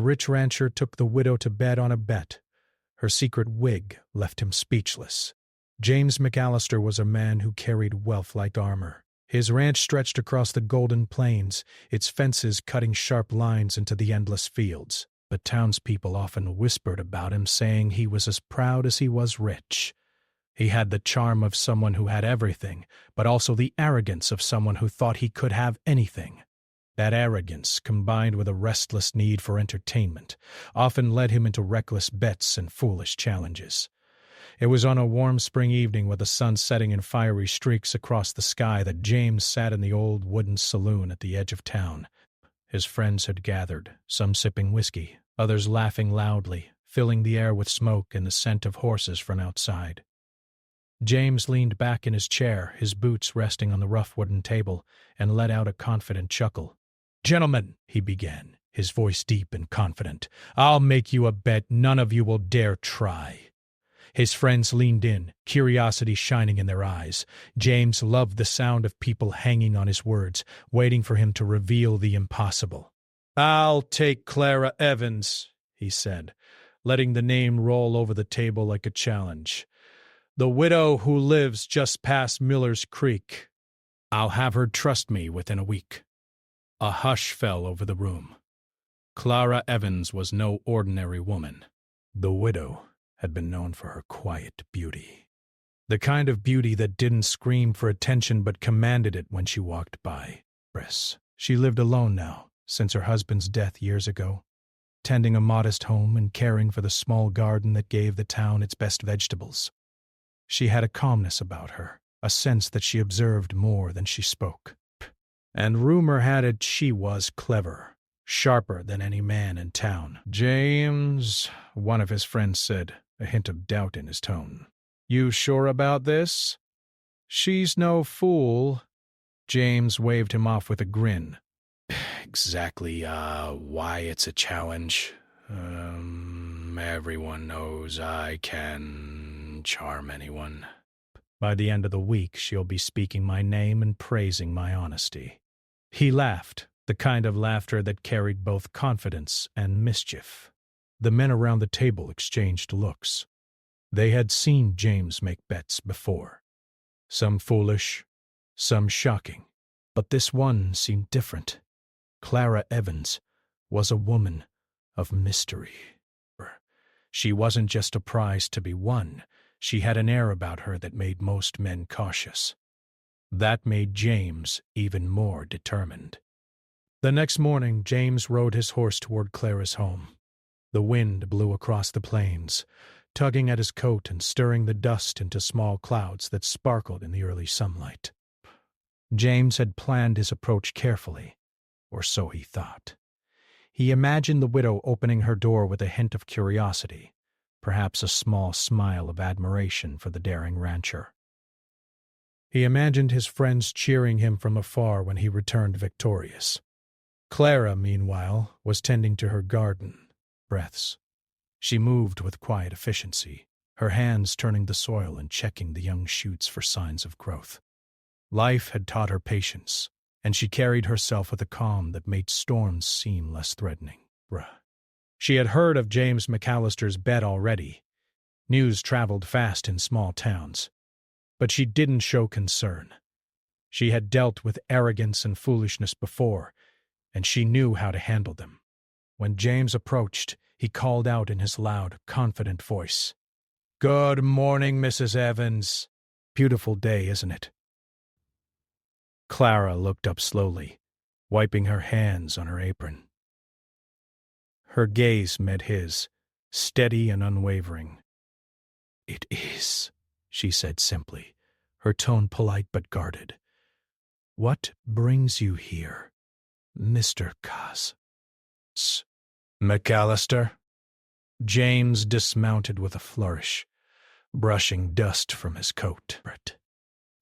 rich rancher took the widow to bed on a bet. Her secret wig left him speechless. James McAllister was a man who carried wealth like armor. His ranch stretched across the golden plains, its fences cutting sharp lines into the endless fields. But townspeople often whispered about him, saying he was as proud as he was rich. He had the charm of someone who had everything, but also the arrogance of someone who thought he could have anything. That arrogance, combined with a restless need for entertainment, often led him into reckless bets and foolish challenges. It was on a warm spring evening with the sun setting in fiery streaks across the sky that James sat in the old wooden saloon at the edge of town. His friends had gathered, some sipping whiskey, others laughing loudly, filling the air with smoke and the scent of horses from outside. James leaned back in his chair, his boots resting on the rough wooden table, and let out a confident chuckle. "Gentlemen," he began, his voice deep and confident, "I'll make you a bet none of you will dare try." His friends leaned in, curiosity shining in their eyes. James loved the sound of people hanging on his words, waiting for him to reveal the impossible. "I'll take Clara Evans," he said, letting the name roll over the table like a challenge. "The widow who lives just past Miller's Creek. I'll have her trust me within a week." A hush fell over the room. Clara Evans was no ordinary woman. The widow had been known for her quiet beauty. The kind of beauty that didn't scream for attention but commanded it when she walked by. She lived alone now, since her husband's death years ago, tending a modest home and caring for the small garden that gave the town its best vegetables. She had a calmness about her, a sense that she observed more than she spoke. And rumor had it she was clever, sharper than any man in town. "James," one of his friends said, a hint of doubt in his tone. "You sure about this?" "She's no fool." James waved him off with a grin. "Exactly, why it's a challenge. Everyone knows I can charm anyone. By the end of the week, she'll be speaking my name and praising my honesty." He laughed, the kind of laughter that carried both confidence and mischief. The men around the table exchanged looks. They had seen James make bets before. Some foolish, some shocking, but this one seemed different. Clara Evans was a woman of mystery. She wasn't just a prize to be won. She had an air about her that made most men cautious. That made James even more determined. The next morning, James rode his horse toward Clara's home. The wind blew across the plains, tugging at his coat and stirring the dust into small clouds that sparkled in the early sunlight. James had planned his approach carefully, or so he thought. He imagined the widow opening her door with a hint of curiosity, perhaps a small smile of admiration for the daring rancher. He imagined his friends cheering him from afar when he returned victorious. Clara, meanwhile, was tending to her garden, breaths. She moved with quiet efficiency, her hands turning the soil and checking the young shoots for signs of growth. Life had taught her patience, and she carried herself with a calm that made storms seem less threatening. She had heard of James McAllister's bet already. News traveled fast in small towns. But she didn't show concern. She had dealt with arrogance and foolishness before, and she knew how to handle them. When James approached, he called out in his loud, confident voice, "Good morning, Mrs. Evans. Beautiful day, isn't it?" Clara looked up slowly, wiping her hands on her apron. Her gaze met his, steady and unwavering. "It is," she said simply, her tone polite but guarded. "What brings you here, Mr. McAllister?" James dismounted with a flourish, brushing dust from his coat.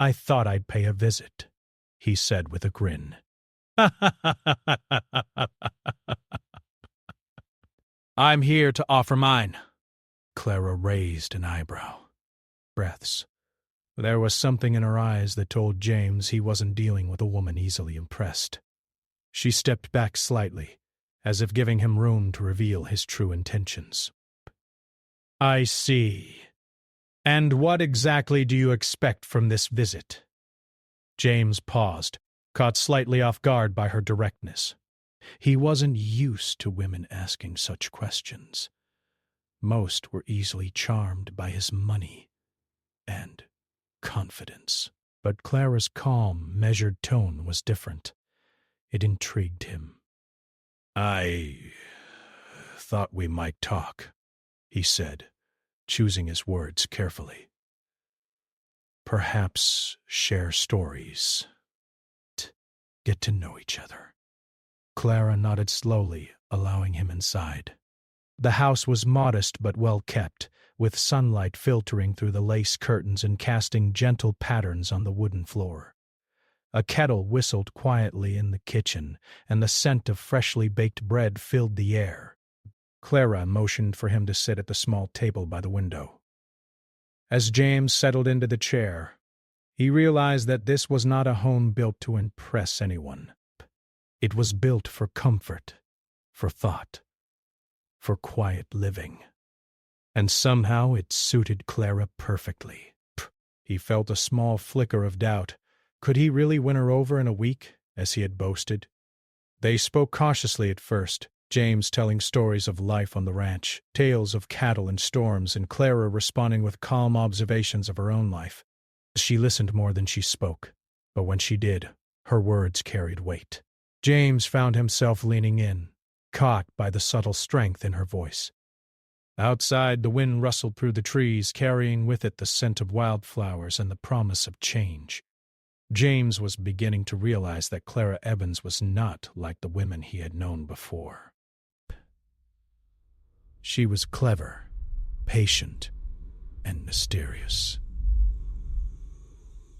"I thought I'd pay a visit," he said with a grin. "I'm here to offer mine." Clara raised an eyebrow. Breaths. There was something in her eyes that told James he wasn't dealing with a woman easily impressed. She stepped back slightly, as if giving him room to reveal his true intentions. "I see. And what exactly do you expect from this visit?" James paused, caught slightly off guard by her directness. He wasn't used to women asking such questions. Most were easily charmed by his money and confidence. But Clara's calm, measured tone was different. It intrigued him. "I thought we might talk," he said, choosing his words carefully. "Perhaps share stories. Get to know each other." Clara nodded slowly, allowing him inside. The house was modest but well kept, with sunlight filtering through the lace curtains and casting gentle patterns on the wooden floor. A kettle whistled quietly in the kitchen, and the scent of freshly baked bread filled the air. Clara motioned for him to sit at the small table by the window. As James settled into the chair, he realized that this was not a home built to impress anyone. It was built for comfort, for thought, for quiet living. And somehow it suited Clara perfectly. He felt a small flicker of doubt. Could he really win her over in a week, as he had boasted? They spoke cautiously at first, James telling stories of life on the ranch, tales of cattle and storms, and Clara responding with calm observations of her own life. She listened more than she spoke, but when she did, her words carried weight. James found himself leaning in, caught by the subtle strength in her voice. Outside, the wind rustled through the trees, carrying with it the scent of wildflowers and the promise of change. James was beginning to realize that Clara Evans was not like the women he had known before. She was clever, patient, and mysterious.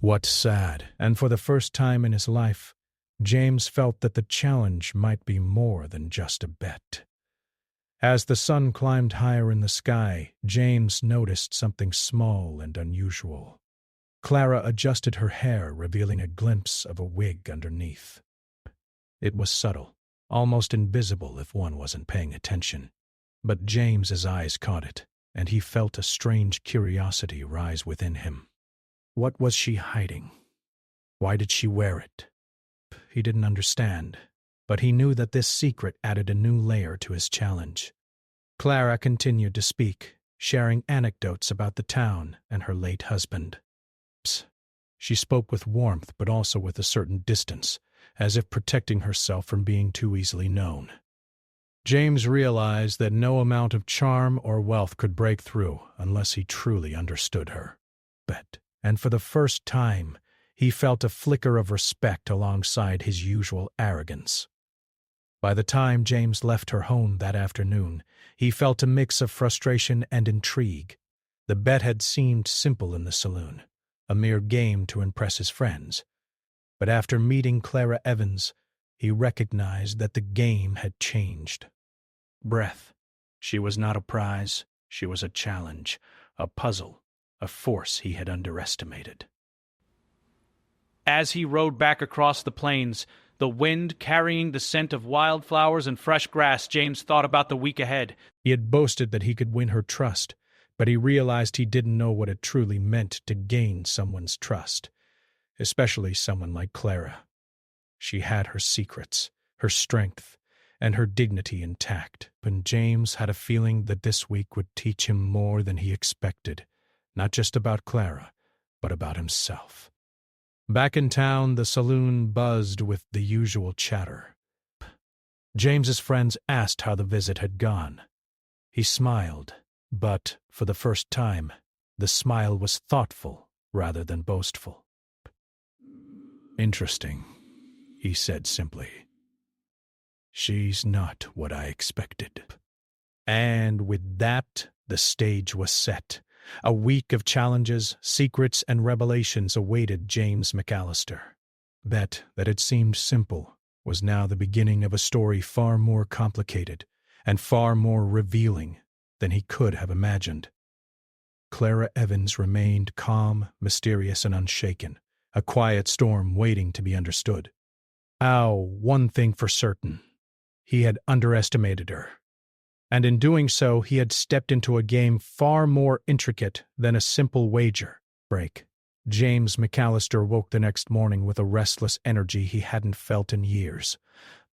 What sad, and for the first time in his life, James felt that the challenge might be more than just a bet. As the sun climbed higher in the sky, James noticed something small and unusual. Clara adjusted her hair, revealing a glimpse of a wig underneath. It was subtle, almost invisible if one wasn't paying attention. But James's eyes caught it, and he felt a strange curiosity rise within him. What was she hiding? Why did she wear it? He didn't understand, but he knew that this secret added a new layer to his challenge. Clara continued to speak, sharing anecdotes about the town and her late husband. She spoke with warmth but also with a certain distance, as if protecting herself from being too easily known. James realized that no amount of charm or wealth could break through unless he truly understood her. And for the first time, he felt a flicker of respect alongside his usual arrogance. By the time James left her home that afternoon, he felt a mix of frustration and intrigue. The bet had seemed simple in the saloon, a mere game to impress his friends. But after meeting Clara Evans, he recognized that the game had changed. She was not a prize, she was a challenge, a puzzle, a force he had underestimated. As he rode back across the plains, the wind carrying the scent of wildflowers and fresh grass, James thought about the week ahead. He had boasted that he could win her trust, but he realized he didn't know what it truly meant to gain someone's trust, especially someone like Clara. She had her secrets, her strength, and her dignity intact, but James had a feeling that this week would teach him more than he expected, not just about Clara, but about himself. Back in town, the saloon buzzed with the usual chatter. James's friends asked how the visit had gone. He smiled, but, for the first time, the smile was thoughtful rather than boastful. "Interesting," he said simply. "She's not what I expected." And with that, the stage was set. A week of challenges, secrets, and revelations awaited James McAllister. Bet that had seemed simple was now the beginning of a story far more complicated and far more revealing than he could have imagined. Clara Evans remained calm, mysterious, and unshaken, a quiet storm waiting to be understood. One thing for certain. He had underestimated her. And in doing so, he had stepped into a game far more intricate than a simple wager break. James McAllister woke the next morning with a restless energy he hadn't felt in years.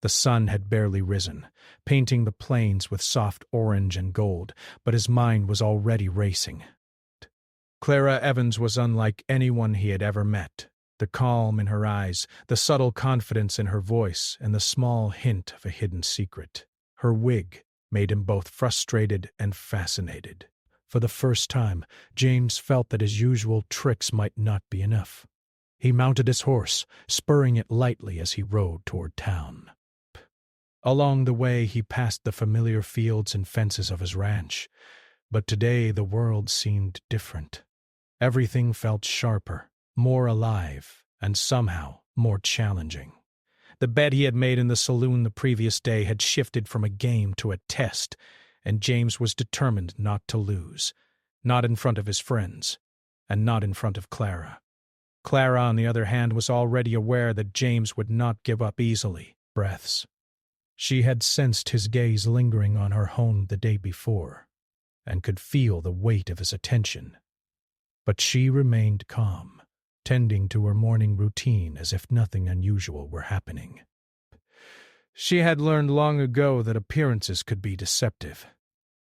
The sun had barely risen, painting the plains with soft orange and gold, but his mind was already racing. Clara Evans was unlike anyone he had ever met. The calm in her eyes, the subtle confidence in her voice, and the small hint of a hidden secret. Her wig made him both frustrated and fascinated. For the first time, James felt that his usual tricks might not be enough. He mounted his horse, spurring it lightly as he rode toward town. Along the way, he passed the familiar fields and fences of his ranch. But today the world seemed different. Everything felt sharper, more alive, and somehow more challenging. The bet he had made in the saloon the previous day had shifted from a game to a test, and James was determined not to lose. Not in front of his friends, and not in front of Clara. Clara, on the other hand, was already aware that James would not give up easily. Breaths. She had sensed his gaze lingering on her home the day before, and could feel the weight of his attention. But she remained calm, tending to her morning routine as if nothing unusual were happening. She had learned long ago that appearances could be deceptive.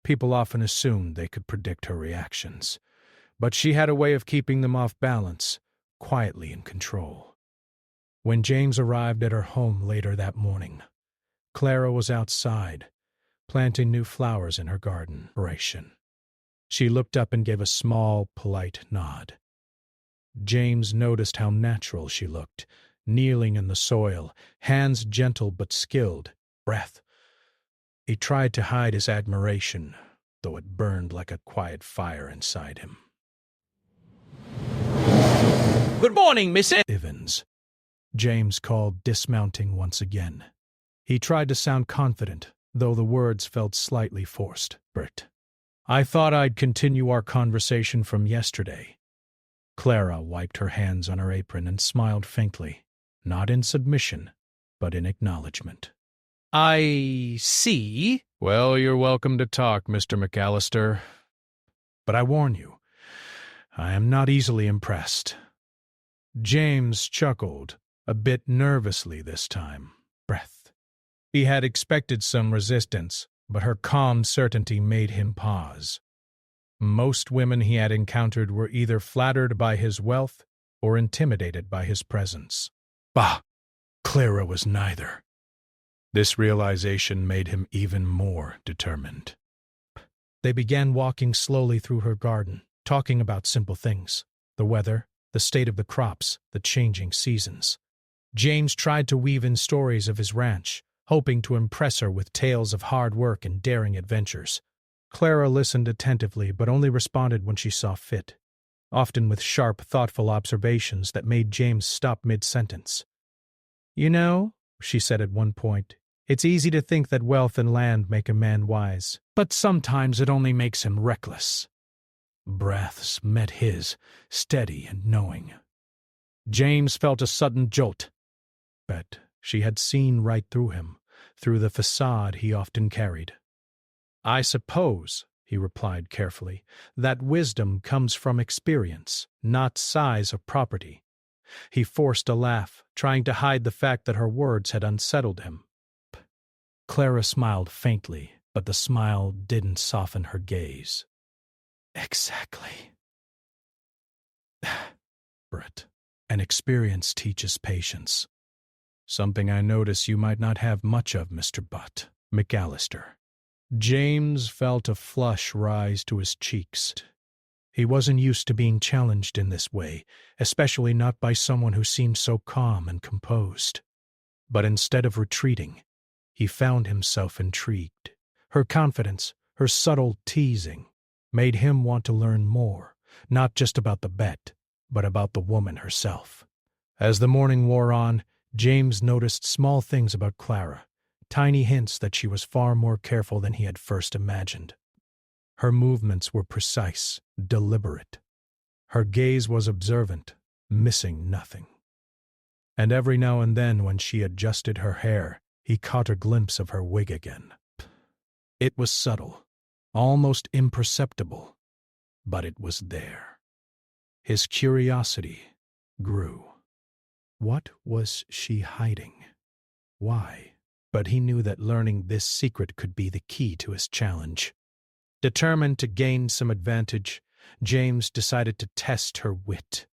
People often assumed they could predict her reactions, but she had a way of keeping them off balance, quietly in control. When James arrived at her home later that morning, Clara was outside, planting new flowers in her garden. She looked up and gave a small, polite nod. James noticed how natural she looked, kneeling in the soil, hands gentle but skilled, breath. He tried to hide his admiration, though it burned like a quiet fire inside him. Good morning, Miss Evans, James called, dismounting once again. He tried to sound confident, though the words felt slightly forced. Bert, I thought I'd continue our conversation from yesterday. Clara wiped her hands on her apron and smiled faintly, not in submission, but in acknowledgement. I see. Well, you're welcome to talk, Mr. McAllister. But I warn you, I am not easily impressed. James chuckled, a bit nervously this time. Breath. He had expected some resistance, but her calm certainty made him pause. Most women he had encountered were either flattered by his wealth or intimidated by his presence. Bah! Clara was neither. This realization made him even more determined. They began walking slowly through her garden, talking about simple things: the weather, the state of the crops, the changing seasons. James tried to weave in stories of his ranch, hoping to impress her with tales of hard work and daring adventures. Clara listened attentively, but only responded when she saw fit, often with sharp, thoughtful observations that made James stop mid-sentence. You know, she said at one point, it's easy to think that wealth and land make a man wise, but sometimes it only makes him reckless. Breaths met his, steady and knowing. James felt a sudden jolt, but she had seen right through him, through the facade he often carried. I suppose, he replied carefully, that wisdom comes from experience, not size of property. He forced a laugh, trying to hide the fact that her words had unsettled him. Clara smiled faintly, but the smile didn't soften her gaze. Exactly. Brett, and experience teaches patience. Something I notice you might not have much of, Mr. Butt, McAllister. James felt a flush rise to his cheeks. He wasn't used to being challenged in this way, especially not by someone who seemed so calm and composed. But instead of retreating, he found himself intrigued. Her confidence, her subtle teasing, made him want to learn more, not just about the bet, but about the woman herself. As the morning wore on, James noticed small things about Clara, tiny hints that she was far more careful than he had first imagined. Her movements were precise, deliberate. Her gaze was observant, missing nothing. And every now and then when she adjusted her hair, He caught a glimpse of her wig again. It was subtle, almost imperceptible, but it was there. His curiosity grew. What was she hiding? Why? But he knew that learning this secret could be the key to his challenge. Determined to gain some advantage, James decided to test her wit.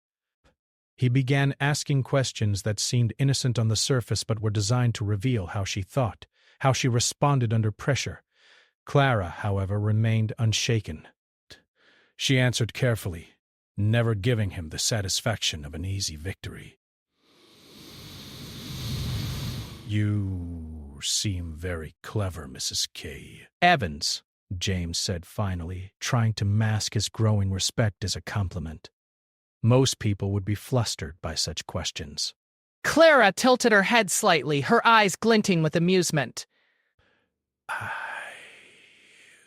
He began asking questions that seemed innocent on the surface but were designed to reveal how she thought, how she responded under pressure. Clara, however, remained unshaken. She answered carefully, never giving him the satisfaction of an easy victory. "You seem very clever, Mrs. K. Evans," James said finally, trying to mask his growing respect as a compliment. Most people would be flustered by such questions. Clara tilted her head slightly, her eyes glinting with amusement. "I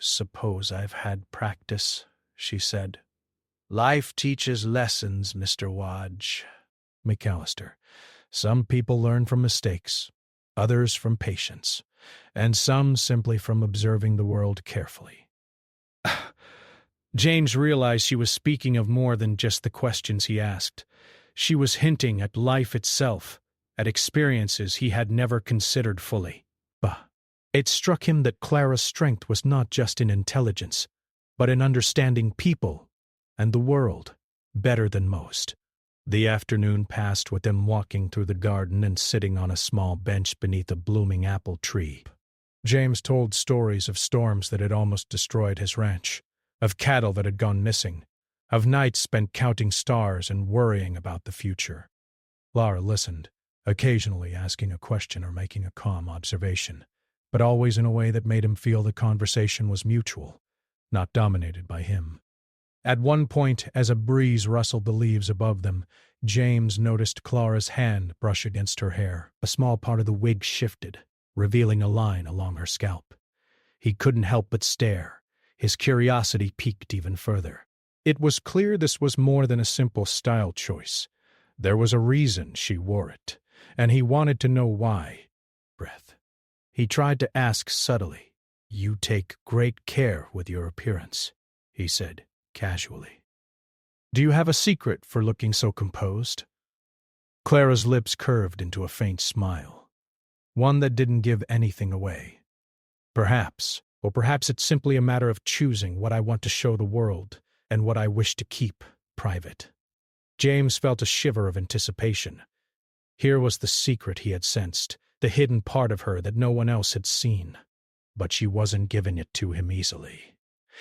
suppose I've had practice," she said. "Life teaches lessons, Mr. Wadge." McAllister. "Some people learn from mistakes, others from patience, and some simply from observing the world carefully." James realized she was speaking of more than just the questions he asked. She was hinting at life itself, at experiences he had never considered fully. Bah! It struck him that Clara's strength was not just in intelligence, but in understanding people and the world better than most. The afternoon passed with them walking through the garden and sitting on a small bench beneath a blooming apple tree. James told stories of storms that had almost destroyed his ranch, of cattle that had gone missing, of nights spent counting stars and worrying about the future. Laura listened, occasionally asking a question or making a calm observation, but always in a way that made him feel the conversation was mutual, not dominated by him. At one point, as a breeze rustled the leaves above them, James noticed Clara's hand brush against her hair. A small part of the wig shifted, revealing a line along her scalp. He couldn't help but stare. His curiosity piqued even further. It was clear this was more than a simple style choice. There was a reason she wore it, and he wanted to know why. Breath. He tried to ask subtly. "You take great care with your appearance," he said casually. "Do you have a secret for looking so composed?" Clara's lips curved into a faint smile, one that didn't give anything away. "Perhaps. Or perhaps it's simply a matter of choosing what I want to show the world and what I wish to keep private." James felt a shiver of anticipation. Here was the secret he had sensed, the hidden part of her that no one else had seen. But she wasn't giving it to him easily.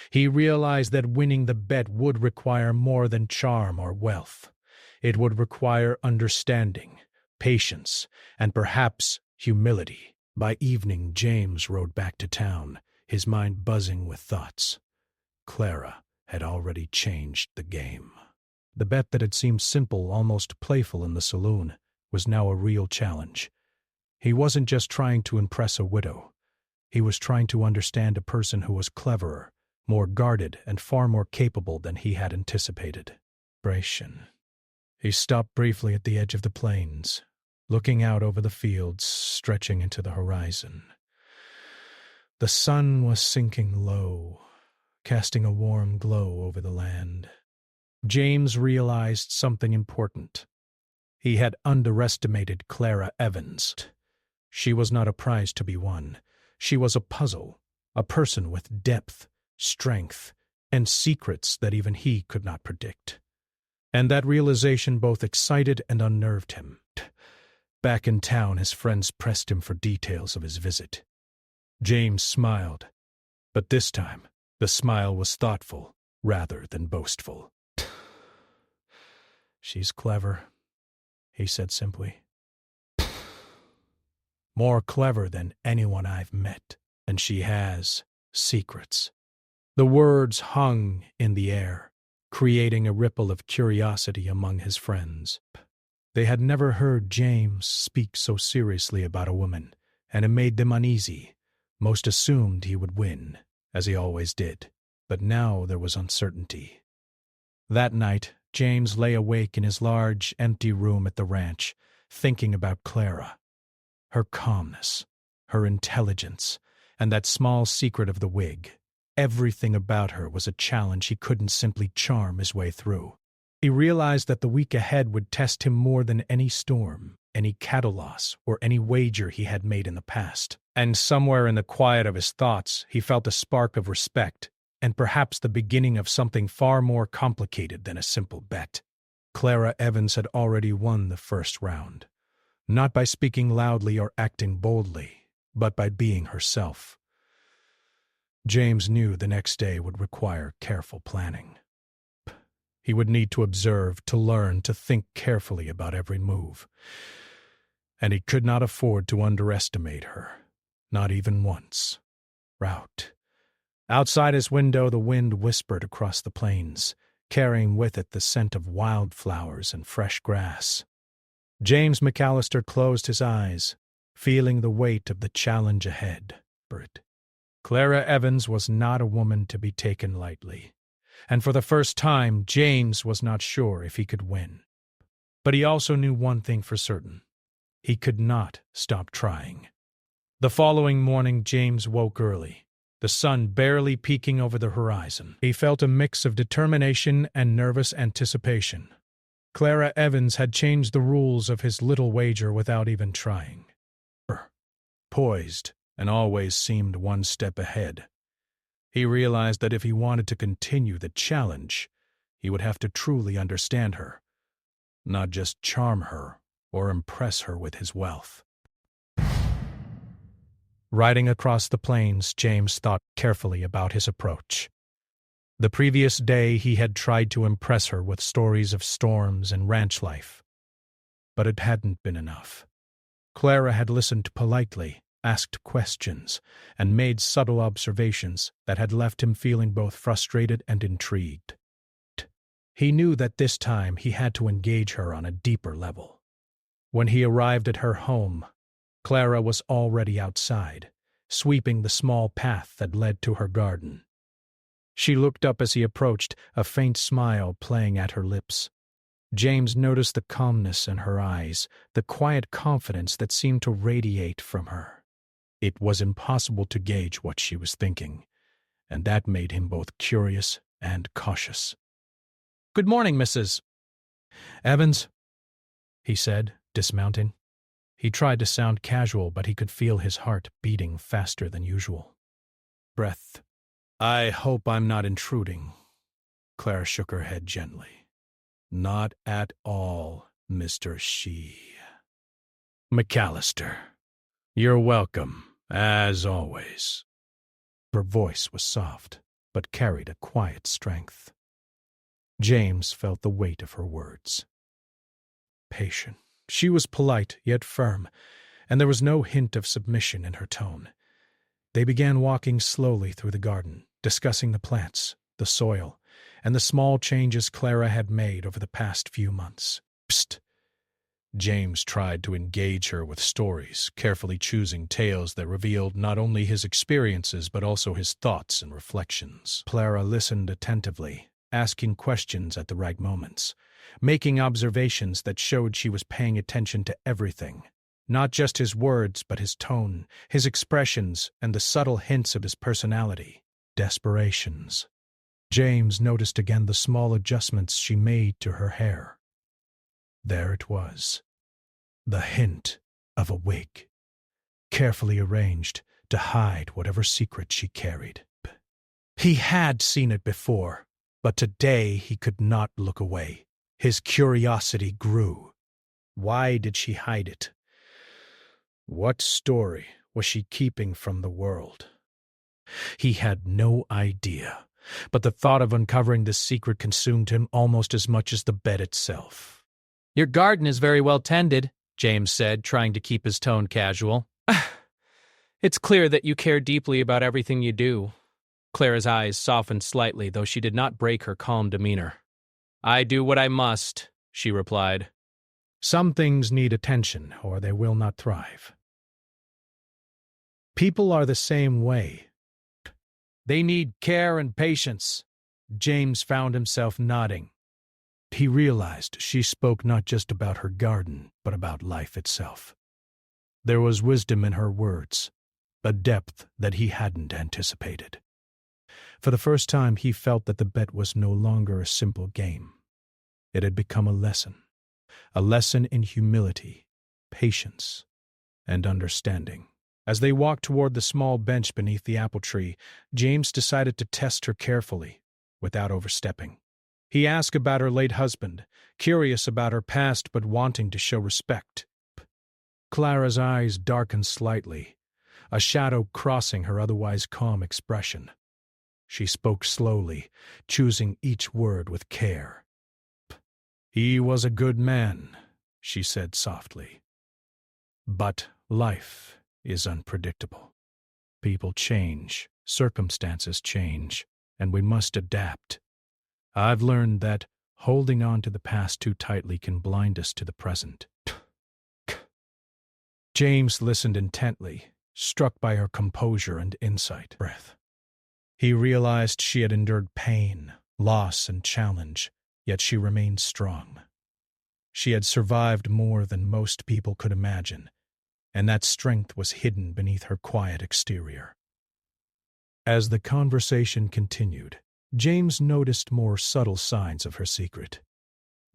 He realized that winning the bet would require more than charm or wealth. It would require understanding, patience, and perhaps humility. By evening, James rode back to town, his mind buzzing with thoughts. Clara had already changed the game. The bet that had seemed simple, almost playful in the saloon, was now a real challenge. He wasn't just trying to impress a widow. He was trying to understand a person who was cleverer, more guarded, and far more capable than he had anticipated. Narration. He stopped briefly at the edge of the plains, looking out over the fields stretching into the horizon. The sun was sinking low, casting a warm glow over the land. James realized something important. He had underestimated Clara Evans. She was not a prize to be won. She was a puzzle, a person with depth, strength, and secrets that even he could not predict. And that realization both excited and unnerved him. Back in town, his friends pressed him for details of his visit. James smiled, but this time the smile was thoughtful rather than boastful. "She's clever," he said simply. "More clever than anyone I've met, and she has secrets." The words hung in the air, creating a ripple of curiosity among his friends. They had never heard James speak so seriously about a woman, and it made them uneasy. Most assumed he would win, as he always did, but now there was uncertainty. That night, James lay awake in his large, empty room at the ranch, thinking about Clara. Her calmness, her intelligence, and that small secret of the wig. Everything about her was a challenge he couldn't simply charm his way through. He realized that the week ahead would test him more than any storm, any cattle loss, or any wager he had made in the past. And somewhere in the quiet of his thoughts, he felt a spark of respect, and perhaps the beginning of something far more complicated than a simple bet. Clara Evans had already won the first round, not by speaking loudly or acting boldly, but by being herself. James knew the next day would require careful planning. He would need to observe, to learn, to think carefully about every move. And he could not afford to underestimate her, not even once. Rout. Outside his window, the wind whispered across the plains, carrying with it the scent of wildflowers and fresh grass. James McAllister closed his eyes, feeling the weight of the challenge ahead. Clara Evans was not a woman to be taken lightly, and for the first time James was not sure if he could win. But he also knew one thing for certain. He could not stop trying. The following morning James woke early, the sun barely peeking over the horizon. He felt a mix of determination and nervous anticipation. Clara Evans had changed the rules of his little wager without even trying. Poised, and always seemed one step ahead. He realized that if he wanted to continue the challenge, he would have to truly understand her, not just charm her or impress her with his wealth. Riding across the plains, James thought carefully about his approach. The previous day he had tried to impress her with stories of storms and ranch life, but it hadn't been enough. Clara had listened politely, asked questions, and made subtle observations that had left him feeling both frustrated and intrigued. He knew that this time he had to engage her on a deeper level. When he arrived at her home, Clara was already outside, sweeping the small path that led to her garden. She looked up as he approached, a faint smile playing at her lips. James noticed the calmness in her eyes, the quiet confidence that seemed to radiate from her. It was impossible to gauge what she was thinking, and that made him both curious and cautious. "Good morning, Mrs. Evans," he said, dismounting. He tried to sound casual, but he could feel his heart beating faster than usual. Breath. "I hope I'm not intruding." Clara shook her head gently. "Not at all, Mr. McAllister. You're welcome, as always." Her voice was soft, but carried a quiet strength. James felt the weight of her words. Patient. She was polite, yet firm, and there was no hint of submission in her tone. They began walking slowly through the garden, discussing the plants, the soil, and the small changes Clara had made over the past few months. Psst. James tried to engage her with stories, carefully choosing tales that revealed not only his experiences but also his thoughts and reflections. Clara listened attentively, asking questions at the right moments, making observations that showed she was paying attention to everything, not just his words but his tone, his expressions, and the subtle hints of his personality. Desperations. James noticed again the small adjustments she made to her hair. There it was, the hint of a wig, carefully arranged to hide whatever secret she carried. He had seen it before, but today he could not look away. His curiosity grew. Why did she hide it? What story was she keeping from the world? He had no idea, but the thought of uncovering this secret consumed him almost as much as the bed itself. "Your garden is very well tended," James said, trying to keep his tone casual. "It's clear that you care deeply about everything you do." Clara's eyes softened slightly, though she did not break her calm demeanor. "I do what I must," she replied. Some things need attention, or they will not thrive. People are the same way. They need care and patience. James found himself nodding. He realized she spoke not just about her garden, but about life itself. There was wisdom in her words, a depth that he hadn't anticipated. For the first time, he felt that the bet was no longer a simple game. It had become a lesson in humility, patience, and understanding. As they walked toward the small bench beneath the apple tree, James decided to test her carefully, without overstepping. He asked about her late husband, curious about her past but wanting to show respect. Clara's eyes darkened slightly, a shadow crossing her otherwise calm expression. She spoke slowly, choosing each word with care. "He was a good man," she said softly. "But life is unpredictable. People change, circumstances change, and we must adapt. I've learned that holding on to the past too tightly can blind us to the present." James listened intently, struck by her composure and insight. He realized she had endured pain, loss, and challenge, yet she remained strong. She had survived more than most people could imagine, and that strength was hidden beneath her quiet exterior. As the conversation continued, James noticed more subtle signs of her secret.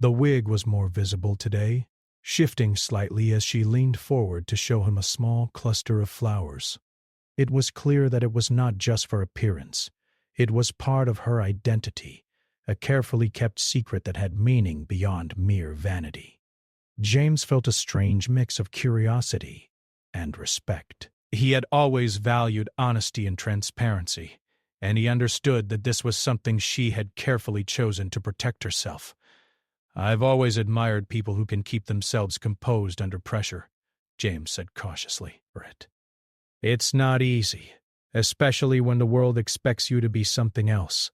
The wig was more visible today, shifting slightly as she leaned forward to show him a small cluster of flowers. It was clear that it was not just for appearance. It was part of her identity, a carefully kept secret that had meaning beyond mere vanity. James felt a strange mix of curiosity and respect. He had always valued honesty and transparency, and he understood that this was something she had carefully chosen to protect herself. "I've always admired people who can keep themselves composed under pressure," James said cautiously. "It's not easy, especially when the world expects you to be something else."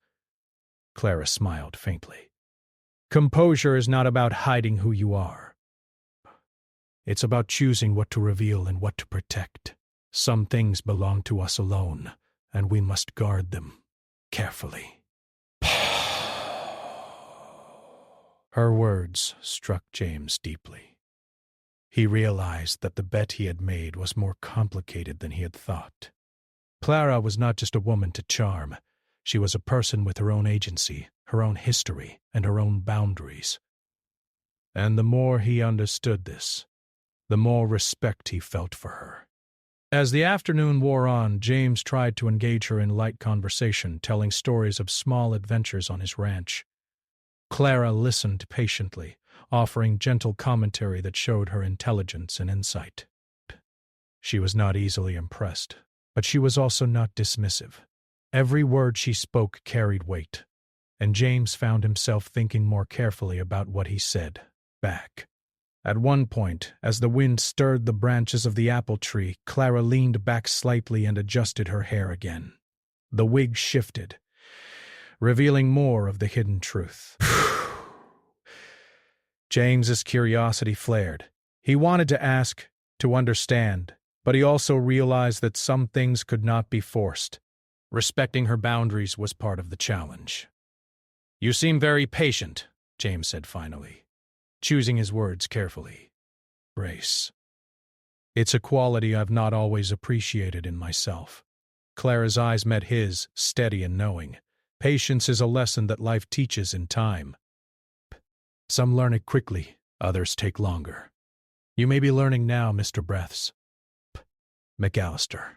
Clara smiled faintly. "Composure is not about hiding who you are. It's about choosing what to reveal and what to protect. Some things belong to us alone, and we must guard them carefully." Her words struck James deeply. He realized that the bet he had made was more complicated than he had thought. Clara was not just a woman to charm. She was a person with her own agency, her own history, and her own boundaries. And the more he understood this, the more respect he felt for her. As the afternoon wore on, James tried to engage her in light conversation, telling stories of small adventures on his ranch. Clara listened patiently, offering gentle commentary that showed her intelligence and insight. She was not easily impressed, but she was also not dismissive. Every word she spoke carried weight, and James found himself thinking more carefully about what he said back. At one point, as the wind stirred the branches of the apple tree, Clara leaned back slightly and adjusted her hair again. The wig shifted, revealing more of the hidden truth. James's curiosity flared. He wanted to ask, to understand, but he also realized that some things could not be forced. Respecting her boundaries was part of the challenge. "You seem very patient," James said finally, choosing his words carefully. "Grace. It's a quality I've not always appreciated in myself." Clara's eyes met his, steady and knowing. Patience is a lesson that life teaches in time. Some learn it quickly, others take longer. You may be learning now, Mr. Breaths. McAllister.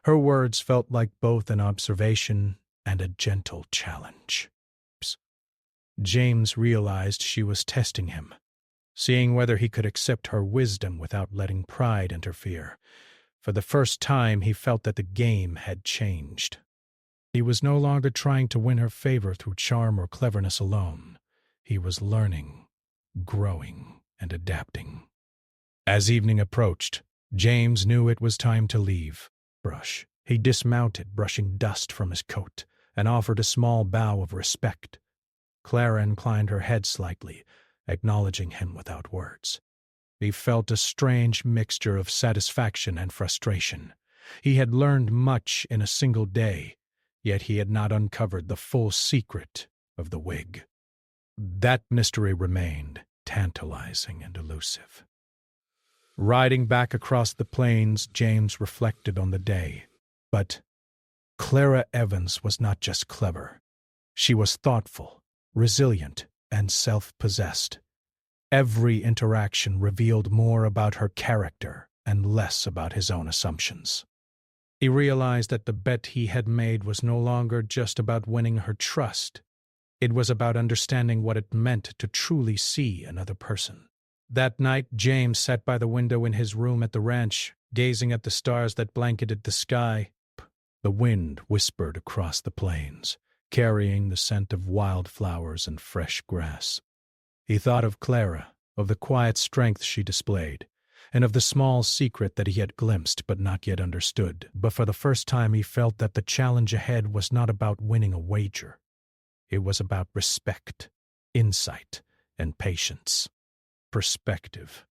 Her words felt like both an observation and a gentle challenge. James realized she was testing him, seeing whether he could accept her wisdom without letting pride interfere. For the first time, he felt that the game had changed. He was no longer trying to win her favor through charm or cleverness alone. He was learning, growing, and adapting. As evening approached, James knew it was time to leave. He dismounted, brushing dust from his coat, and offered a small bow of respect. Clara inclined her head slightly, acknowledging him without words. He felt a strange mixture of satisfaction and frustration. He had learned much in a single day, yet he had not uncovered the full secret of the wig. That mystery remained tantalizing and elusive. Riding back across the plains, James reflected on the day. But Clara Evans was not just clever. She was thoughtful, resilient, and self-possessed. Every interaction revealed more about her character and less about his own assumptions. He realized that the bet he had made was no longer just about winning her trust. It was about understanding what it meant to truly see another person. That night, James sat by the window in his room at the ranch, gazing at the stars that blanketed the sky. The wind whispered across the plains, carrying the scent of wildflowers and fresh grass. He thought of Clara, of the quiet strength she displayed, and of the small secret that he had glimpsed but not yet understood. But for the first time he felt that the challenge ahead was not about winning a wager. It was about respect, insight, and patience. Perspective,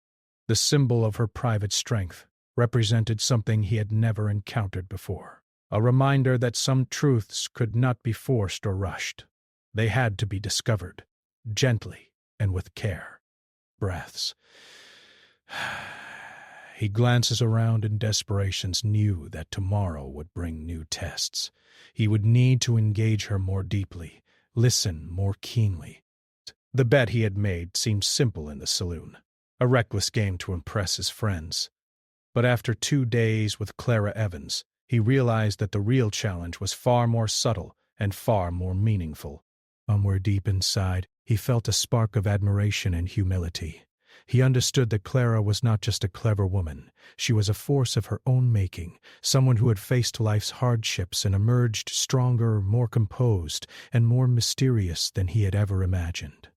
the symbol of her private strength, represented something he had never encountered before. A reminder that some truths could not be forced or rushed. They had to be discovered, gently and with care. Breaths. He glances around in desperation, knew that tomorrow would bring new tests. He would need to engage her more deeply, listen more keenly. The bet he had made seemed simple in the saloon, a reckless game to impress his friends. But after 2 days with Clara Evans, he realized that the real challenge was far more subtle and far more meaningful. Somewhere deep inside, he felt a spark of admiration and humility. He understood that Clara was not just a clever woman. She was a force of her own making, someone who had faced life's hardships and emerged stronger, more composed, and more mysterious than he had ever imagined.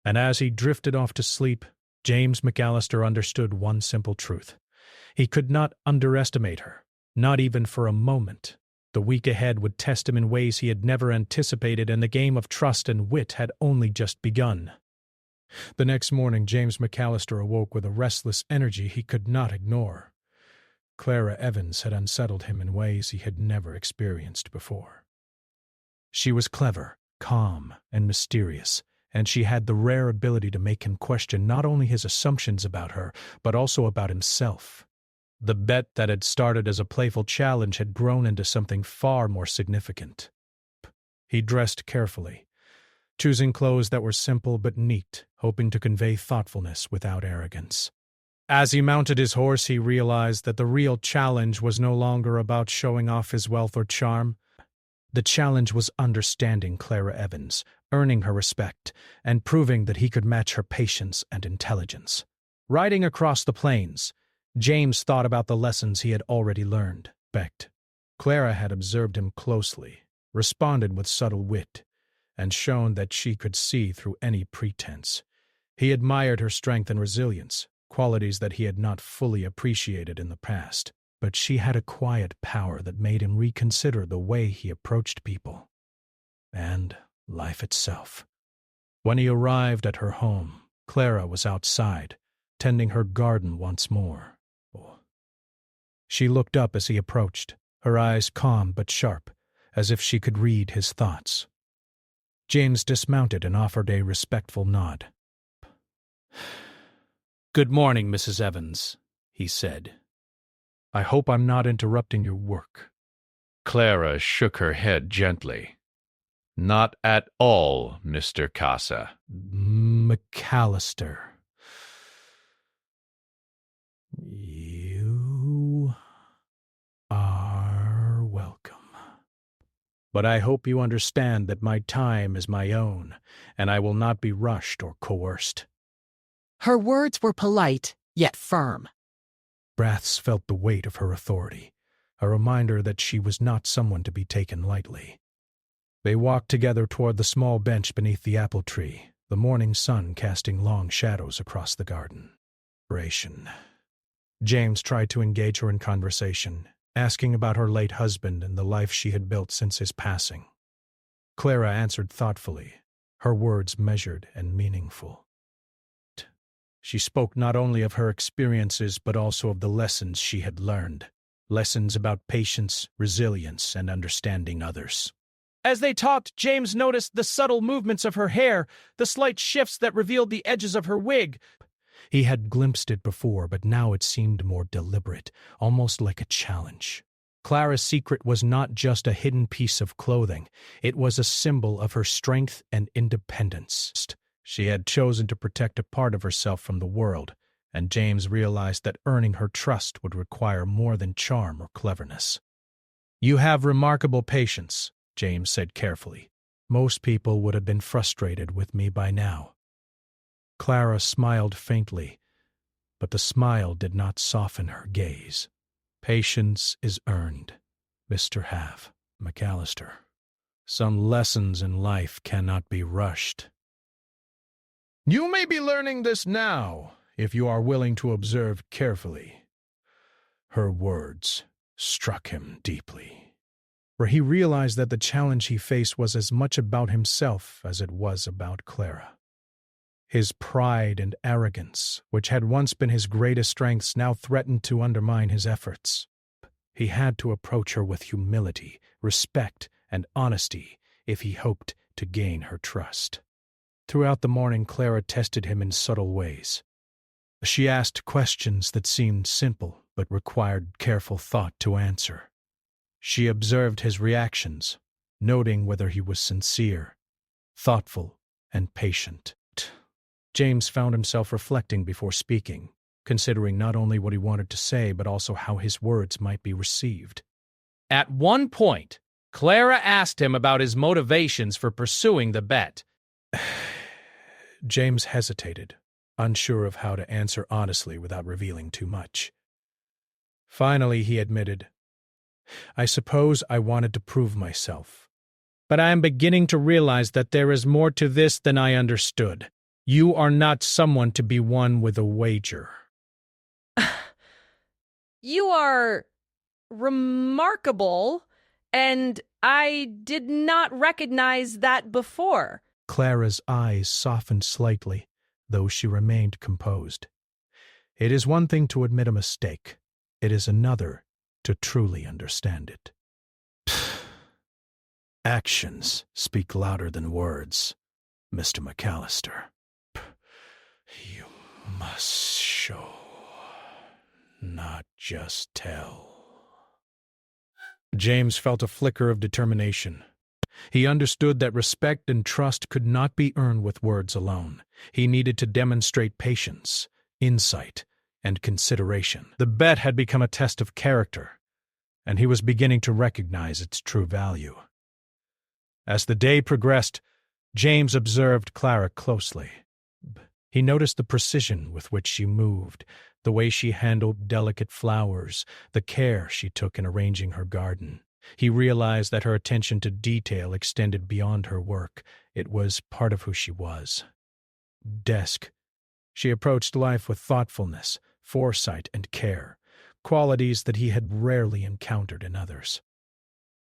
And as he drifted off to sleep, James McAllister understood one simple truth. He could not underestimate her, not even for a moment. The week ahead would test him in ways he had never anticipated, and the game of trust and wit had only just begun. The next morning, James McAllister awoke with a restless energy he could not ignore. Clara Evans had unsettled him in ways he had never experienced before. She was clever, calm, and mysterious, and she had the rare ability to make him question not only his assumptions about her, but also about himself. The bet that had started as a playful challenge had grown into something far more significant. He dressed carefully, choosing clothes that were simple but neat, hoping to convey thoughtfulness without arrogance. As he mounted his horse, he realized that the real challenge was no longer about showing off his wealth or charm. The challenge was understanding Clara Evans, earning her respect, and proving that he could match her patience and intelligence. Riding across the plains, James thought about the lessons he had already learned. Clara had observed him closely, responded with subtle wit, and shown that she could see through any pretense. He admired her strength and resilience, qualities that he had not fully appreciated in the past. But she had a quiet power that made him reconsider the way he approached people. And life itself. When he arrived at her home, Clara was outside, tending her garden once more. She looked up as he approached, her eyes calm but sharp, as if she could read his thoughts. James dismounted and offered a respectful nod. "Good morning, Mrs. Evans," he said. "I hope I'm not interrupting your work." Clara shook her head gently. "Not at all, Mr. Casa." McAllister. You are welcome. But I hope you understand that my time is my own, and I will not be rushed or coerced. Her words were polite, yet firm. Braths felt the weight of her authority, a reminder that she was not someone to be taken lightly. They walked together toward the small bench beneath the apple tree, the morning sun casting long shadows across the garden. James tried to engage her in conversation, asking about her late husband and the life she had built since his passing. Clara answered thoughtfully, her words measured and meaningful. She spoke not only of her experiences but also of the lessons she had learned, lessons about patience, resilience, and understanding others. As they talked, James noticed the subtle movements of her hair, the slight shifts that revealed the edges of her wig. He had glimpsed it before, but now it seemed more deliberate, almost like a challenge. Clara's secret was not just a hidden piece of clothing. It was a symbol of her strength and independence. She had chosen to protect a part of herself from the world, and James realized that earning her trust would require more than charm or cleverness. "You have remarkable patience," James said carefully. "Most people would have been frustrated with me by now." Clara smiled faintly, but the smile did not soften her gaze. "Patience is earned, Mr. McAllister. Some lessons in life cannot be rushed." "You may be learning this now, if you are willing to observe carefully." Her words struck him deeply, for he realized that the challenge he faced was as much about himself as it was about Clara. His pride and arrogance, which had once been his greatest strengths, now threatened to undermine his efforts. He had to approach her with humility, respect, and honesty if he hoped to gain her trust. Throughout the morning, Clara tested him in subtle ways. She asked questions that seemed simple but required careful thought to answer. She observed his reactions, noting whether he was sincere, thoughtful, and patient. James found himself reflecting before speaking, considering not only what he wanted to say but also how his words might be received. At one point, Clara asked him about his motivations for pursuing the bet. James hesitated, unsure of how to answer honestly without revealing too much. Finally, he admitted, "I suppose I wanted to prove myself. But I am beginning to realize that there is more to this than I understood. You are not someone to be won with a wager." You are remarkable, and I did not recognize that before. Clara's eyes softened slightly, though she remained composed. It is one thing to admit a mistake. It is another to truly understand it. Actions speak louder than words, Mr. McAllister. You must show, not just tell. James felt a flicker of determination. He understood that respect and trust could not be earned with words alone. He needed to demonstrate patience, insight, and consideration. The bet had become a test of character, and he was beginning to recognize its true value. As the day progressed, James observed Clara closely. He noticed the precision with which she moved, the way she handled delicate flowers, the care she took in arranging her garden. He realized that her attention to detail extended beyond her work. It was part of who she was. She approached life with thoughtfulness, foresight, and care, qualities that he had rarely encountered in others.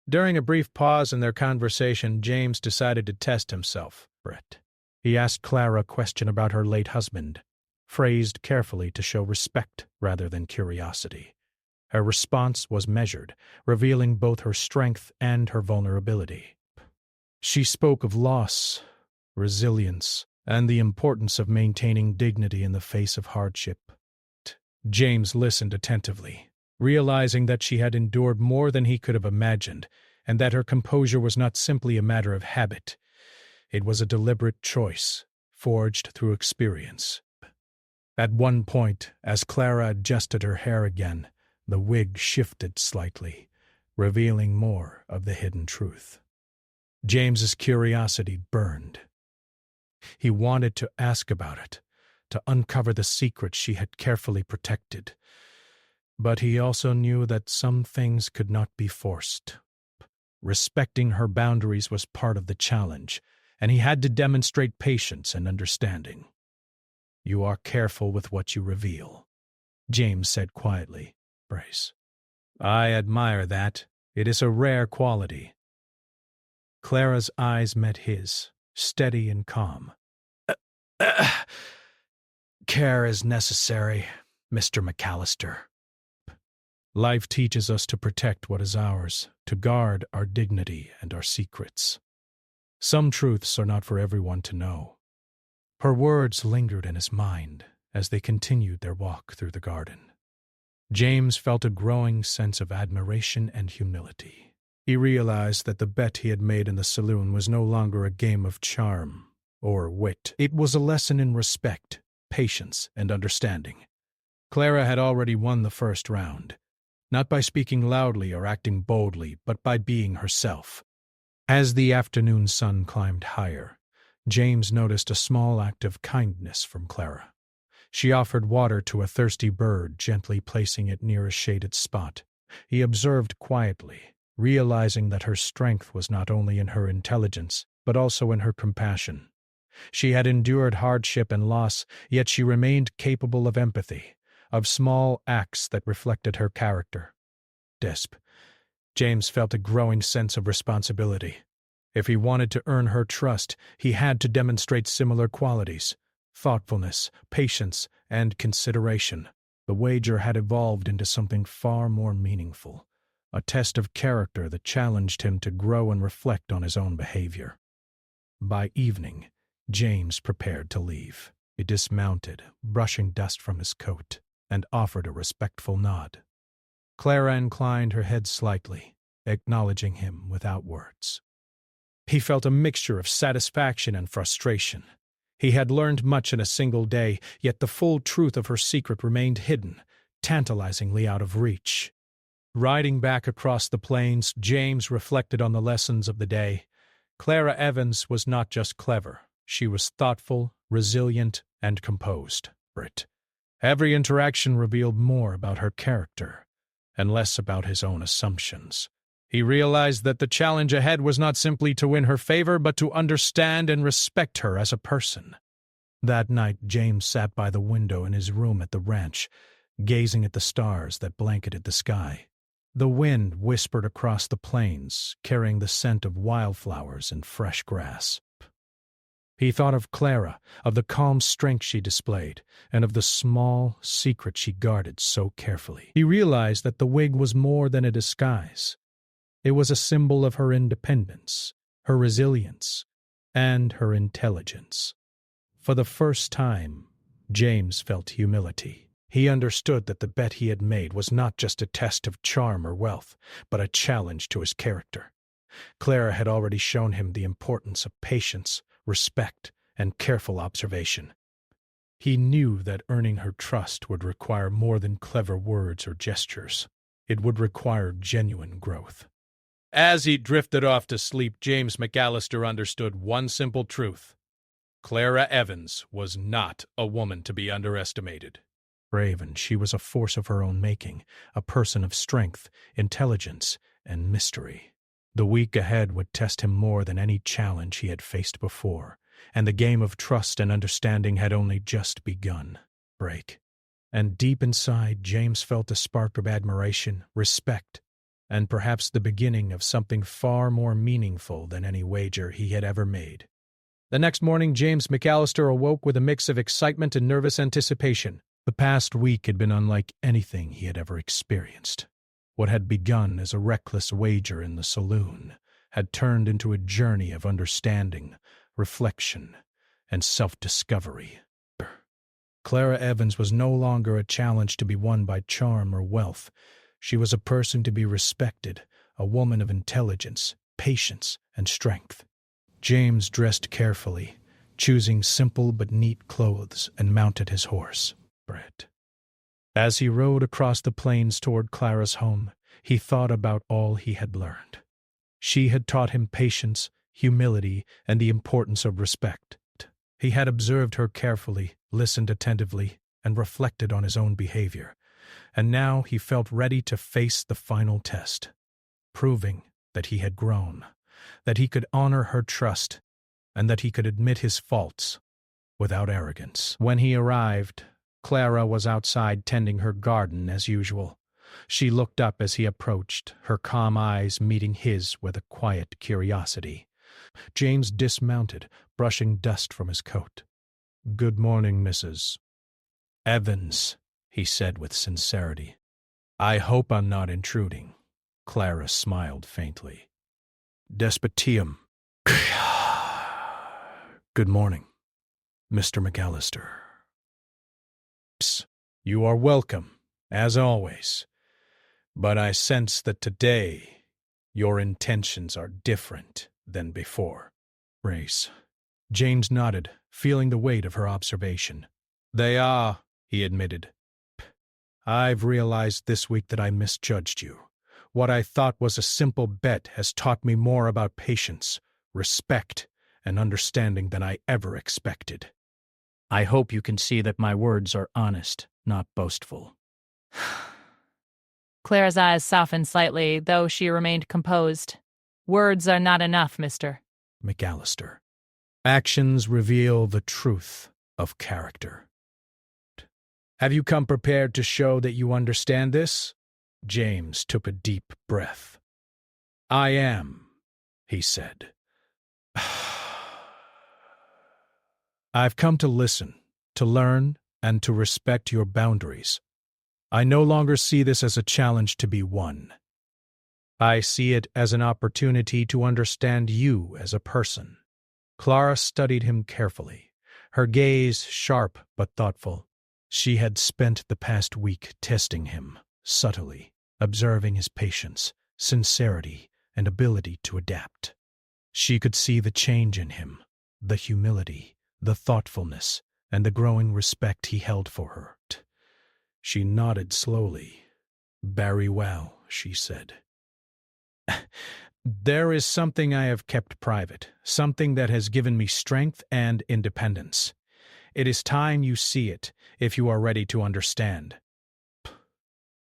During a brief pause in their conversation, James decided to test himself. He asked Clara a question about her late husband, phrased carefully to show respect rather than curiosity. Her response was measured, revealing both her strength and her vulnerability. She spoke of loss, resilience, and the importance of maintaining dignity in the face of hardship. James listened attentively, realizing that she had endured more than he could have imagined, and that her composure was not simply a matter of habit. It was a deliberate choice, forged through experience. At one point, as Clara adjusted her hair again, the wig shifted slightly, revealing more of the hidden truth. James's curiosity burned. He wanted to ask about it, to uncover the secret she had carefully protected. But he also knew that some things could not be forced. Respecting her boundaries was part of the challenge, and he had to demonstrate patience and understanding. "You are careful with what you reveal," James said quietly. "I admire that. It is a rare quality." Clara's eyes met his, steady and calm. "Care is necessary, Mr. McAllister. Life teaches us to protect what is ours, to guard our dignity and our secrets. Some truths are not for everyone to know." Her words lingered in his mind, as they continued their walk through the garden. James felt a growing sense of admiration and humility. He realized that the bet he had made in the saloon was no longer a game of charm or wit. It was a lesson in respect, patience, and understanding. Clara had already won the first round, not by speaking loudly or acting boldly, but by being herself. As the afternoon sun climbed higher, James noticed a small act of kindness from Clara. She offered water to a thirsty bird, gently placing it near a shaded spot. He observed quietly, realizing that her strength was not only in her intelligence, but also in her compassion. She had endured hardship and loss, yet she remained capable of empathy, of small acts that reflected her character. James felt a growing sense of responsibility. If he wanted to earn her trust, he had to demonstrate similar qualities: thoughtfulness, patience, and consideration. The wager had evolved into something far more meaningful, a test of character that challenged him to grow and reflect on his own behavior. By evening, James prepared to leave. He dismounted, brushing dust from his coat, and offered a respectful nod. Clara inclined her head slightly, acknowledging him without words. He felt a mixture of satisfaction and frustration. He had learned much in a single day, yet the full truth of her secret remained hidden, tantalizingly out of reach. Riding back across the plains, James reflected on the lessons of the day. Clara Evans was not just clever. She was thoughtful, resilient, and composed. Every interaction revealed more about her character, and less about his own assumptions. He realized that the challenge ahead was not simply to win her favor, but to understand and respect her as a person. That night, James sat by the window in his room at the ranch, gazing at the stars that blanketed the sky. The wind whispered across the plains, carrying the scent of wildflowers and fresh grass. He thought of Clara, of the calm strength she displayed, and of the small secret she guarded so carefully. He realized that the wig was more than a disguise. It was a symbol of her independence, her resilience, and her intelligence. For the first time, James felt humility. He understood that the bet he had made was not just a test of charm or wealth, but a challenge to his character. Clara had already shown him the importance of patience, respect, and careful observation. He knew that earning her trust would require more than clever words or gestures. It would require genuine growth. As he drifted off to sleep, James McAllister understood one simple truth. Clara Evans was not a woman to be underestimated. Brave, and she was a force of her own making, a person of strength, intelligence, and mystery. The week ahead would test him more than any challenge he had faced before, and the game of trust and understanding had only just begun. And deep inside, James felt a spark of admiration, respect, and perhaps the beginning of something far more meaningful than any wager he had ever made. The next morning, James McAllister awoke with a mix of excitement and nervous anticipation. The past week had been unlike anything he had ever experienced. What had begun as a reckless wager in the saloon had turned into a journey of understanding, reflection, and self-discovery. Clara Evans was no longer a challenge to be won by charm or wealth. She was a person to be respected, a woman of intelligence, patience, and strength. James dressed carefully, choosing simple but neat clothes, and mounted his horse. As he rode across the plains toward Clara's home, he thought about all he had learned. She had taught him patience, humility, and the importance of respect. He had observed her carefully, listened attentively, and reflected on his own behavior. And now he felt ready to face the final test, proving that he had grown, that he could honor her trust, and that he could admit his faults without arrogance. When he arrived, Clara was outside tending her garden as usual. She looked up as he approached, her calm eyes meeting his with a quiet curiosity. James dismounted, brushing dust from his coat. "Good morning, Mrs. Evans," he said with sincerity. "I hope I'm not intruding." Clara smiled faintly. "Despotium." "Good morning, Mr. McAllister." Perhaps. You are welcome, as always. But I sense that today your intentions are different than before. Race. James nodded, feeling the weight of her observation. They are, he admitted. I've realized this week that I misjudged you. What I thought was a simple bet has taught me more about patience, respect, and understanding than I ever expected. I hope you can see that my words are honest, not boastful. Clara's eyes softened slightly, though she remained composed. Words are not enough, mister. McAllister. Actions reveal the truth of character. Have you come prepared to show that you understand this? James took a deep breath. I am, he said. I've come to listen, to learn, and to respect your boundaries. I no longer see this as a challenge to be won. I see it as an opportunity to understand you as a person. Clara studied him carefully, her gaze sharp but thoughtful. She had spent the past week testing him, subtly, observing his patience, sincerity, and ability to adapt. She could see the change in him, the humility, the thoughtfulness, and the growing respect he held for her. She nodded slowly. Very well, she said. There is something I have kept private, something that has given me strength and independence. It is time you see it, if you are ready to understand.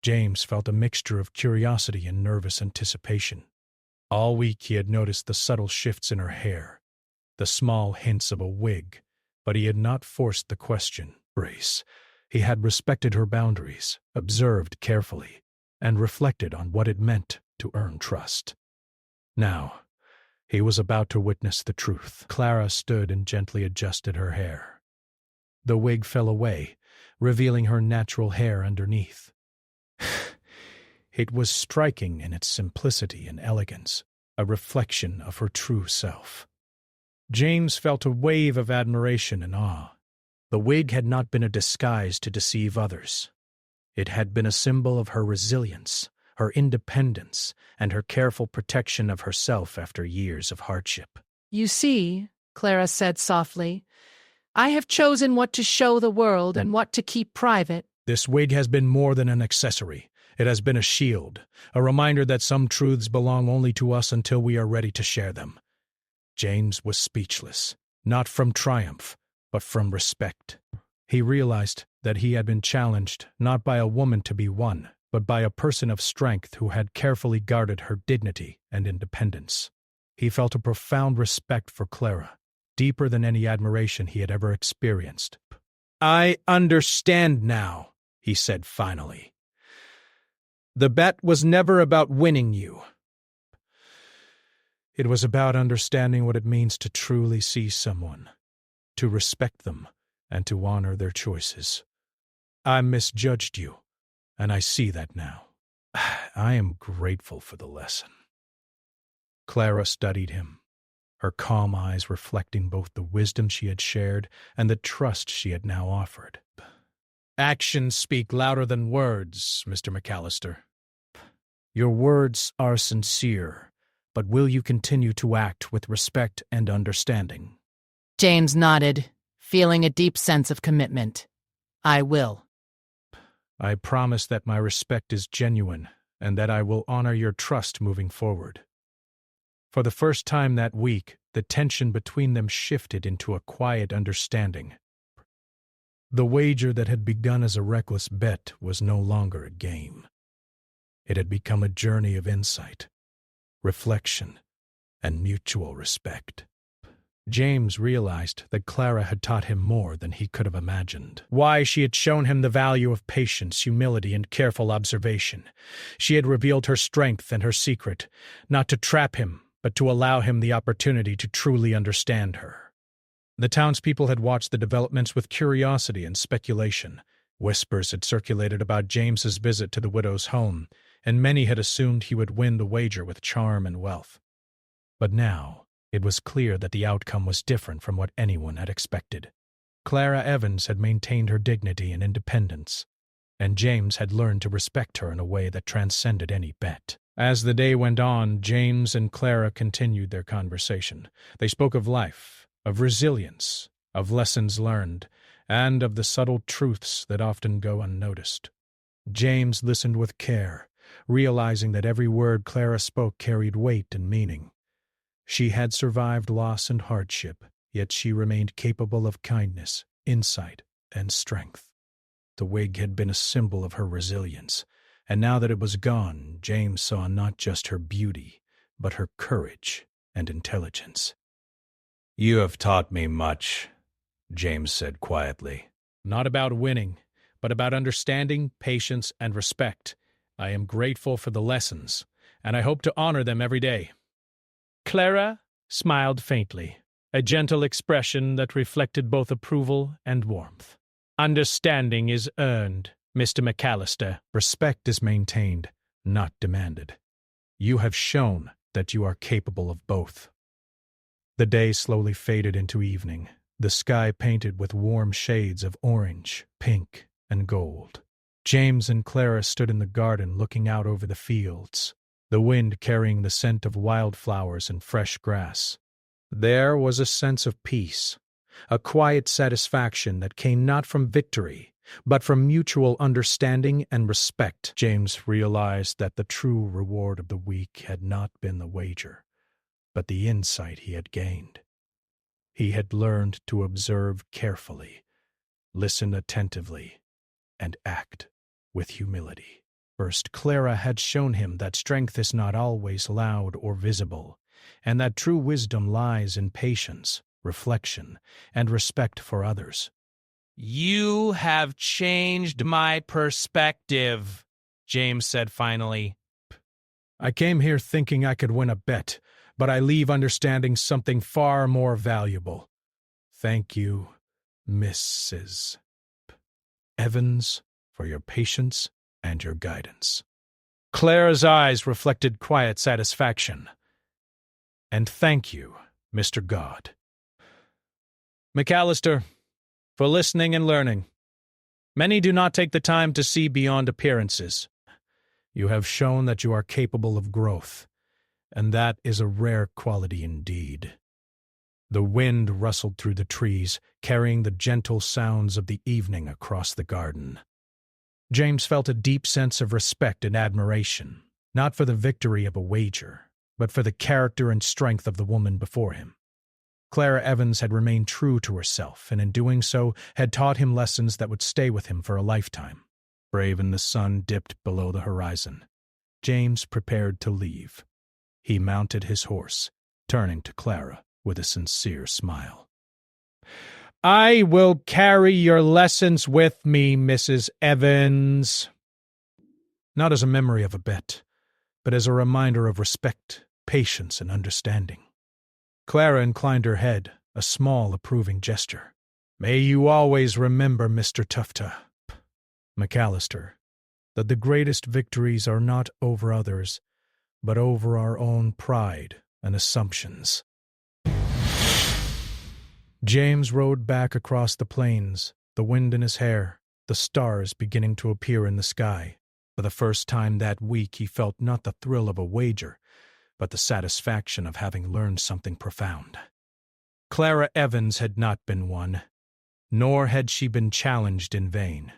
James felt a mixture of curiosity and nervous anticipation. All week he had noticed the subtle shifts in her hair, the small hints of a wig, but he had not forced the question. Grace. He had respected her boundaries, observed carefully, and reflected on what it meant to earn trust. Now, he was about to witness the truth. Clara stood and gently adjusted her hair. The wig fell away, revealing her natural hair underneath. It was striking in its simplicity and elegance, a reflection of her true self. James felt a wave of admiration and awe. The wig had not been a disguise to deceive others. It had been a symbol of her resilience, her independence, and her careful protection of herself after years of hardship. You see, Clara said softly, I have chosen what to show the world and what to keep private. This wig has been more than an accessory. It has been a shield, a reminder that some truths belong only to us until we are ready to share them. James was speechless, not from triumph, but from respect. He realized that he had been challenged not by a woman to be won, but by a person of strength who had carefully guarded her dignity and independence. He felt a profound respect for Clara, deeper than any admiration he had ever experienced. I understand now, he said finally. The bet was never about winning you. It was about understanding what it means to truly see someone, to respect them, and to honor their choices. I misjudged you, and I see that now. I am grateful for the lesson. Clara studied him, her calm eyes reflecting both the wisdom she had shared and the trust she had now offered. Actions speak louder than words, Mr. McAllister. Your words are sincere, but will you continue to act with respect and understanding? James nodded, feeling a deep sense of commitment. I will. I promise that my respect is genuine and that I will honor your trust moving forward. For the first time that week, the tension between them shifted into a quiet understanding. The wager that had begun as a reckless bet was no longer a game. It had become a journey of insight, reflection, and mutual respect. James realized that Clara had taught him more than he could have imagined. Why, she had shown him the value of patience, humility, and careful observation. She had revealed her strength and her secret, not to trap him, but to allow him the opportunity to truly understand her. The townspeople had watched the developments with curiosity and speculation. Whispers had circulated about James's visit to the widow's home, and many had assumed he would win the wager with charm and wealth. But now, it was clear that the outcome was different from what anyone had expected. Clara Evans had maintained her dignity and independence, and James had learned to respect her in a way that transcended any bet. As the day went on, James and Clara continued their conversation. They spoke of life, of resilience, of lessons learned, and of the subtle truths that often go unnoticed. James listened with care, realizing that every word Clara spoke carried weight and meaning. She had survived loss and hardship, yet she remained capable of kindness, insight, and strength. The wig had been a symbol of her resilience, and now that it was gone, James saw not just her beauty, but her courage and intelligence. "You have taught me much," James said quietly. "Not about winning, but about understanding, patience, and respect. I am grateful for the lessons, and I hope to honor them every day." Clara smiled faintly, a gentle expression that reflected both approval and warmth. "Understanding is earned, Mr. McAllister. Respect is maintained, not demanded. You have shown that you are capable of both." The day slowly faded into evening, the sky painted with warm shades of orange, pink, and gold. James and Clara stood in the garden looking out over the fields, the wind carrying the scent of wildflowers and fresh grass. There was a sense of peace, a quiet satisfaction that came not from victory, but from mutual understanding and respect. James realized that the true reward of the week had not been the wager, but the insight he had gained. He had learned to observe carefully, listen attentively, and act with humility. First, Clara had shown him that strength is not always loud or visible, and that true wisdom lies in patience, reflection, and respect for others. "You have changed my perspective," James said finally. "I came here thinking I could win a bet, but I leave understanding something far more valuable. Thank you, Mrs. Evans, for your patience and your guidance." Clara's eyes reflected quiet satisfaction. "And thank you, Mr. God. McAllister, for listening and learning. Many do not take the time to see beyond appearances. You have shown that you are capable of growth, and that is a rare quality indeed." The wind rustled through the trees, carrying the gentle sounds of the evening across the garden. James felt a deep sense of respect and admiration, not for the victory of a wager, but for the character and strength of the woman before him. Clara Evans had remained true to herself, and in doing so had taught him lessons that would stay with him for a lifetime. Brave and the sun dipped below the horizon. James prepared to leave. He mounted his horse, turning to Clara with a sincere smile. "I will carry your lessons with me, Mrs. Evans." Not as a memory of a bet, but as a reminder of respect, patience, and understanding. Clara inclined her head, a small approving gesture. "May you always remember, Mr. Tufta, McAllister, that the greatest victories are not over others, but over our own pride and assumptions." James rode back across the plains, the wind in his hair, the stars beginning to appear in the sky. For the first time that week he felt not the thrill of a wager, but the satisfaction of having learned something profound. Clara Evans had not been won, nor had she been challenged in vain.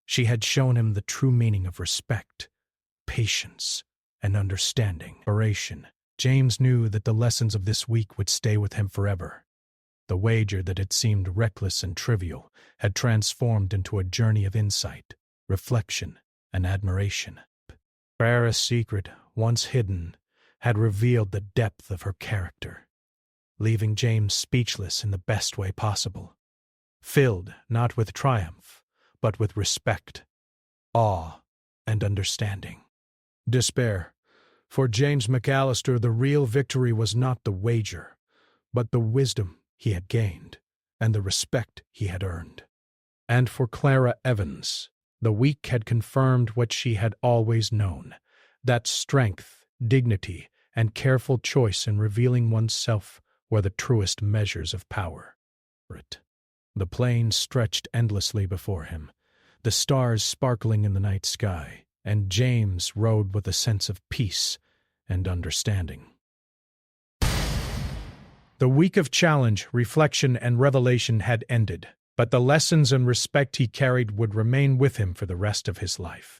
She had shown him the true meaning of respect, patience, and understanding. James knew that the lessons of this week would stay with him forever. The wager that had seemed reckless and trivial had transformed into a journey of insight, reflection, and admiration. Clara's secret, once hidden, had revealed the depth of her character, leaving James speechless in the best way possible, filled not with triumph, but with respect, awe, and understanding. Despair. For James McAllister, the real victory was not the wager, but the wisdom he had gained and the respect he had earned. And for Clara Evans, the week had confirmed what she had always known, that strength, dignity, and careful choice in revealing oneself were the truest measures of power. The plain stretched endlessly before him, the stars sparkling in the night sky, and James rode with a sense of peace and understanding. The week of challenge, reflection, and revelation had ended, but the lessons and respect he carried would remain with him for the rest of his life.